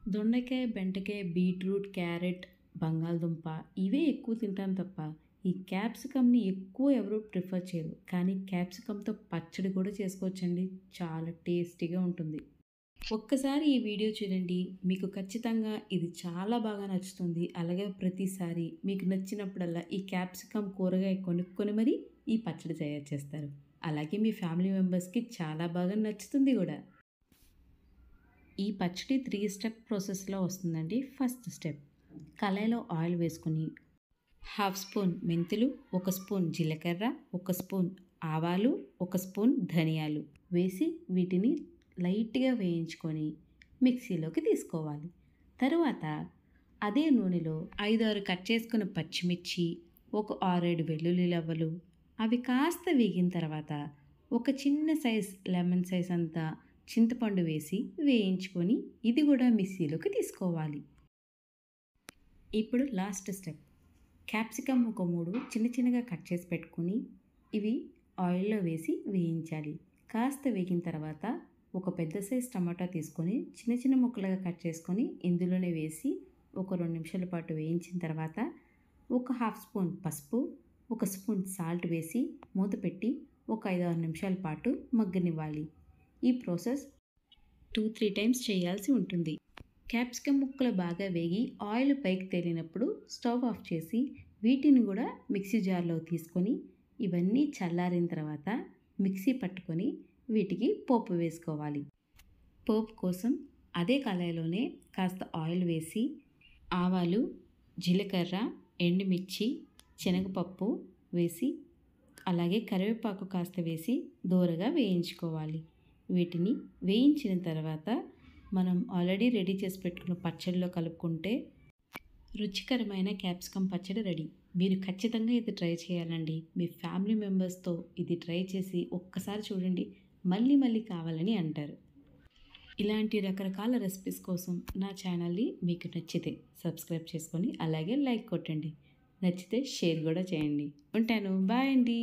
దొండకాయ, బెండకాయ, beetroot, carrot, బంగాళదుంప ఇవే ఎక్కువ తింటాను తప్ప, ఈ క్యాప్సికమ్‌ని ఎక్కువ ఎవరు ప్రిఫర్ చేయరు. కానీ క్యాప్సికమ్‌తో పచ్చడి కూడా చేసుకోవచ్చండి. చాలా టేస్టీగా ఉంటుంది. ఒక్కసారి ఈ వీడియో చూడండి. మీకు ఖచ్చితంగా ఇది చాలా బాగా నచ్చుతుంది. అలాగే ప్రతిసారి మీకు నచ్చినప్పుడల్లా ఈ క్యాప్సికమ్ కూరగాయ కొనుక్కొని మరి ఈ పచ్చడి తయారు చేస్తారు. అలాగే మీ ఫ్యామిలీ మెంబర్స్‌కి చాలా బాగా నచ్చుతుంది గూడా. ఈ పచ్చడి 3 స్టెప్ ప్రాసెస్‌లో వస్తుందండి. ఫస్ట్ స్టెప్ కళాయిలో ఆయిల్ వేసుకొని, హాఫ్ స్పూన్ మెంతులు, ఒక స్పూన్ జీలకర్ర, ఒక స్పూన్ ఆవాలు, ఒక స్పూన్ ధనియాలు వేసి వీటిని లైట్‌గా వేయించుకొని మిక్సీలోకి తీసుకోవాలి. తరువాత అదే నూనెలో 5, 6 కట్ చేసుకున్న పచ్చిమిర్చి, ఒక 6, 7 వెల్లుల్లి రవ్వలు అవి కాస్త వేగిన తర్వాత ఒక చిన్న సైజ్ లెమన్ సైజ్ అంతా చింతపండు వేసి వేయించుకొని ఇది కూడా మిక్సీలోకి తీసుకోవాలి. ఇప్పుడు లాస్ట్ స్టెప్ క్యాప్సికమ్ ఒక 3 చిన్న చిన్నగా కట్ చేసి పెట్టుకొని ఇవి ఆయిల్‌లో వేసి వేయించాలి. కాస్త వేగిన తర్వాత ఒక పెద్ద సైజ్ టమాటా తీసుకొని చిన్న చిన్న ముక్కలుగా కట్ చేసుకొని ఇందులోనే వేసి ఒక 2 నిమిషాల పాటు వేయించిన తర్వాత ఒక హాఫ్ స్పూన్ పసుపు, ఒక స్పూన్ సాల్ట్ వేసి మూత పెట్టి ఒక 5, 6 నిమిషాల పాటు మగ్గనివ్వాలి. ఈ ప్రాసెస్ 2, 3 టైమ్స్ చేయాల్సి ఉంటుంది. క్యాప్సికమ్ ముక్కలు బాగా వేగి ఆయిల్ పైకి తేలినప్పుడు స్టవ్ ఆఫ్ చేసి వీటిని కూడా మిక్సీ జార్లో తీసుకొని ఇవన్నీ చల్లారిన తర్వాత మిక్సీ పట్టుకొని వీటికి పోపు వేసుకోవాలి. పోపు కోసం అదే కళాయిలోనే కాస్త ఆయిల్ వేసి ఆవాలు, జీలకర్ర, ఎండుమిర్చి, శనగపప్పు వేసి అలాగే కరివేపాకు కాస్త వేసి దోరగా వేయించుకోవాలి. వీటిని వేయించిన తర్వాత మనం ఆల్రెడీ రెడీ చేసి పెట్టుకున్న పచ్చడిలో కలుపుకుంటే రుచికరమైన క్యాప్సికమ్ పచ్చడి రెడీ. మీరు ఖచ్చితంగా ఇది ట్రై చేయాలండి. మీ ఫ్యామిలీ మెంబర్స్తో ఇది ట్రై చేసి ఒక్కసారి చూడండి, మళ్ళీ మళ్ళీ కావాలని అంటారు. ఇలాంటి రకరకాల రెసిపీస్ కోసం నా ఛానల్ని మీకు నచ్చితే సబ్స్క్రైబ్ చేసుకొని అలాగే లైక్ కొట్టండి. నచ్చితే షేర్ కూడా చేయండి. ఉంటాను. బాయ్ అండి.